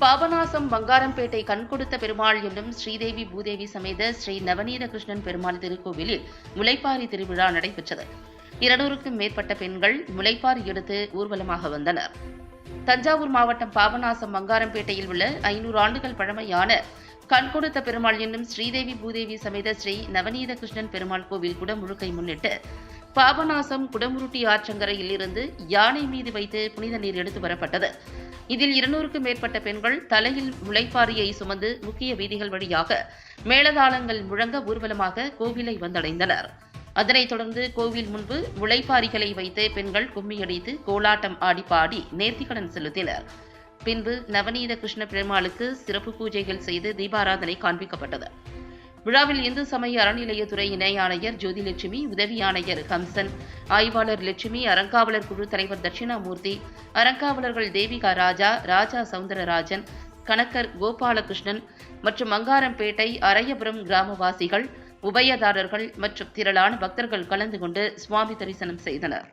பாபநாசம் பங்காரம்பேட்டை கண்கொடுத்த பெருமாள் என்னும் ஸ்ரீதேவி பூதேவி சமேத ஸ்ரீ நவநீத கிருஷ்ணன் பெருமாள் திருக்கோவிலில் முளைப்பாரி திருவிழா நடைபெற்றது. 200க்கும் மேற்பட்ட பெண்கள் முளைப்பாரி எடுத்து ஊர்வலமாக வந்தனர். தஞ்சாவூர் மாவட்டம் பாபநாசம் பங்காரம்பேட்டையில் உள்ள 500 ஆண்டுகள் பழமையான கண்கொடுத்த பெருமாள் என்னும் ஸ்ரீதேவி பூதேவி சமேத ஸ்ரீ நவநீத கிருஷ்ணன் பெருமாள் கோவில் குடமுழுக்கை முன்னிட்டு பாபநாசம் குடமுருட்டி ஆற்றங்கரையில் இருந்து யானை மீது வைத்து புனித நீர் எடுத்து வரப்பட்டது. இதில் 200க்கும் மேற்பட்ட பெண்கள் தலையில் முளைப்பாரியை சுமந்து முக்கிய வீதிகள் வழியாக மேளதாளங்கள் முழங்க ஊர்வலமாக கோவிலை வந்தடைந்தனர். அதனைத் தொடர்ந்து கோவில் முன்பு முளைப்பாரிகளை வைத்து பெண்கள் கும்மியடித்து கோலாட்டம் ஆடி பாடி நேர்த்திக்கடன் செலுத்தினர். பின்பு நவநீத கிருஷ்ண பெருமாளுக்கு சிறப்பு பூஜைகள் செய்து தீபாராதனை காண்பிக்கப்பட்டது. விழாவில் இந்து சமய அறநிலையத்துறை இணை ஆணையர் ஜோதிலட்சுமி, உதவி ஆணையர் கம்சன், ஆய்வாளர் லட்சுமி, அறங்காவலர் குழு தலைவர் தட்சிணாமூர்த்தி, அறங்காவலர்கள் தேவிகா ராஜா, ராஜா சவுந்தரராஜன், கணக்கர் கோபாலகிருஷ்ணன் மற்றும் மங்காரம்பேட்டை அரையபுரம் கிராமவாசிகள், உபயதாரர்கள் மற்றும் திரளான பக்தர்கள் கலந்து கொண்டு சுவாமி தரிசனம் செய்தனர்.